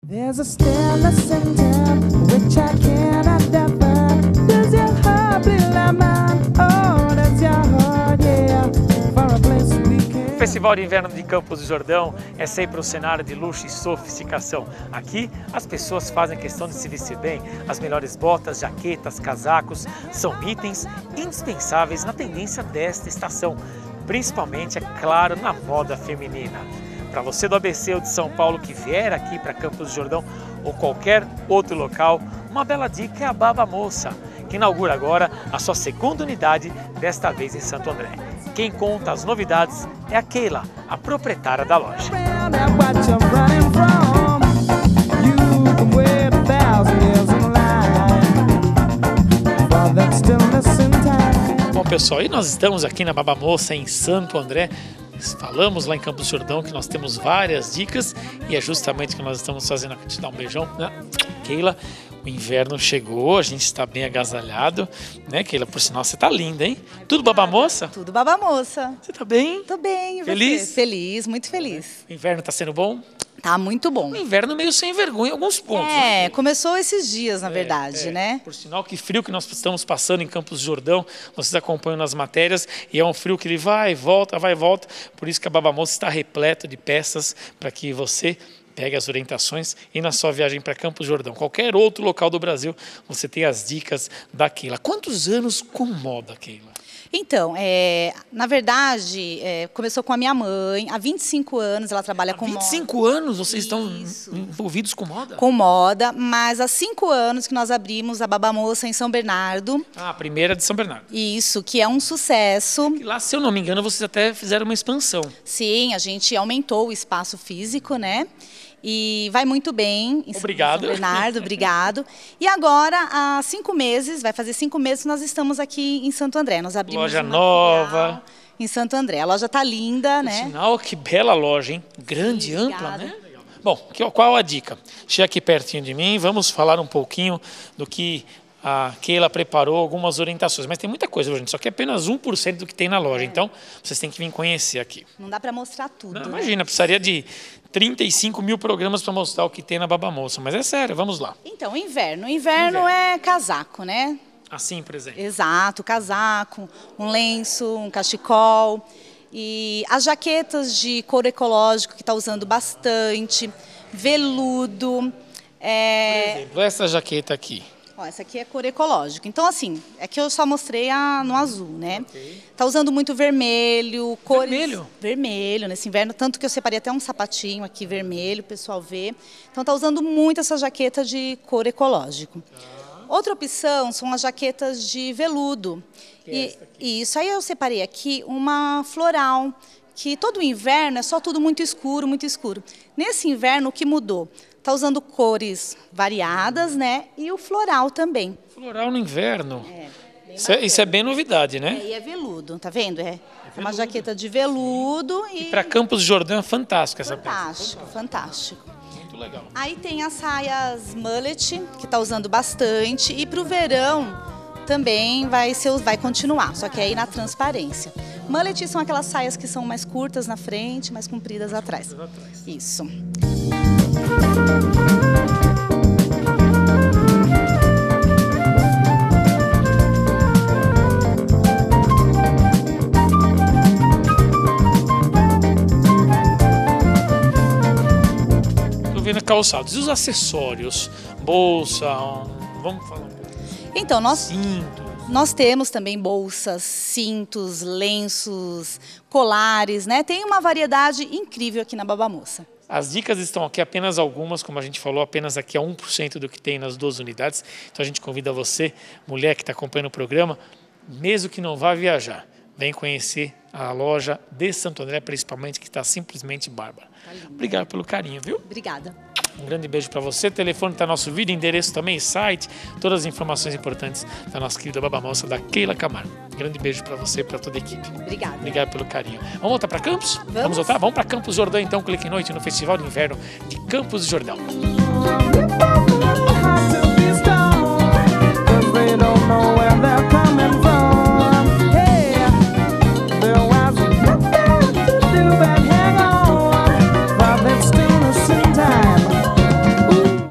There's a stillness in time which I cannot define. Does your heart bleed like mine? Oh, does your heart, yeah, for a place we can. O Festival de Inverno de Campos do Jordão é sempre um cenário de luxo e sofisticação. Aqui, as pessoas fazem questão de se vestir bem. As melhores botas, jaquetas, casacos são itens indispensáveis na tendência desta estação, principalmente, é claro, na moda feminina. Para você do ABC ou de São Paulo que vier aqui para Campos do Jordão ou qualquer outro local, uma bela dica é a Baba Moça, que inaugura agora a sua segunda unidade, desta vez em Santo André. Quem conta as novidades é a Keila, a proprietária da loja. Bom pessoal, e nós estamos aqui na Baba Moça em Santo André. Falamos lá em Campos do Jordão que nós temos várias dicas e é justamente o que nós estamos fazendo aqui. Te dar um beijão, né? Keila, o inverno chegou, a gente está bem agasalhado, né, Keila? Por sinal, você tá linda, hein? Tudo Baba Moça? Tudo Baba Moça. Você tá bem? Tô bem, e você? Feliz? Feliz, muito feliz. O inverno tá sendo bom? Tá muito bom. O inverno meio sem vergonha em alguns pontos. É, né? começou esses dias, na verdade, né? Por sinal, que frio que nós estamos passando em Campos do Jordão, vocês acompanham nas matérias, e é um frio que ele vai e volta, por isso que a Baba Moça está repleta de peças para que você pegue as orientações e na sua viagem para Campos do Jordão, qualquer outro local do Brasil, você tem as dicas da Keila. Quantos anos com moda, Keila? Então, na verdade, começou com a minha mãe. Há 25 anos ela trabalha com moda. 25 anos vocês estão envolvidos com moda? Com moda, mas há 5 anos que nós abrimos a Baba Moça em São Bernardo. Ah, a primeira de São Bernardo. Isso, que é um sucesso. E lá, se eu não me engano, vocês até fizeram uma expansão. Sim, a gente aumentou o espaço físico, né? E vai muito bem em Obrigado. São Bernardo, obrigado. E agora, há 5 meses, vai fazer 5 meses que nós estamos aqui em Santo André. Nós abrimos loja uma nova. filial em Santo André. A loja tá linda, né? Sinal, que bela loja, hein? Grande, Sim, ampla, né? Bom, qual a dica? Chega aqui pertinho de mim, vamos falar um pouquinho do que a Keila preparou, algumas orientações. Mas tem muita coisa, gente, só que é apenas 1% do que tem na loja. Então, vocês têm que vir conhecer aqui. Não dá para mostrar tudo. Não, né? imagina, precisaria de 35 mil programas para mostrar o que tem na Baba Moça. Mas é sério, vamos lá. Então, inverno. Inverno é casaco, né? Assim, por exemplo. Exato, casaco, um lenço, um cachecol. E as jaquetas de couro ecológico, que está usando bastante, veludo. Por exemplo, essa jaqueta aqui. Ó, essa aqui é couro ecológico. Então, assim, é que eu só mostrei no azul, né? Ok. Tá usando muito vermelho, cores... Vermelho? Vermelho, nesse inverno. Tanto que eu separei até um sapatinho aqui vermelho, o pessoal vê. Então, tá usando muito essa jaqueta de couro ecológico. Outra opção são as jaquetas de veludo. E isso aí eu separei aqui uma floral, que todo inverno é só tudo muito escuro, muito escuro. Nesse inverno, o que mudou? Está usando cores variadas, né? E o floral também. Floral no inverno. Isso é bem novidade, né? E é veludo, tá vendo? É uma jaqueta de veludo e... Para Campos do Jordão é fantástico essa peça. Fantástico, fantástico. Muito legal. Aí tem as saias mullet, que está usando bastante. E para o verão também vai continuar, só que aí na transparência. Mullet são aquelas saias que são mais curtas na frente, mais compridas atrás. Isso. Estou vendo calçados. E os acessórios? Bolsa, vamos falar um pouco. Então, Cintos. Nós temos também bolsas, cintos, lenços, colares, né? Tem uma variedade incrível aqui na Baba Moça. As dicas estão aqui, apenas algumas, como a gente falou, apenas aqui é 1% do que tem nas 2 unidades. Então a gente convida você, mulher que está acompanhando o programa, mesmo que não vá viajar, vem conhecer a loja de Santo André, principalmente, que está simplesmente bárbara. Obrigado pelo carinho, viu? Obrigada. Um grande beijo para você. O telefone está no nosso vídeo, endereço também, site, todas as informações importantes da nossa querida Baba Moça, da Keila Camargo. Um grande beijo para você e para toda a equipe. Obrigada. Obrigado pelo carinho. Vamos voltar para Campos? Vamos voltar? Vamos para Campos do Jordão, então, Clique Noite no Festival de Inverno de Campos do Jordão.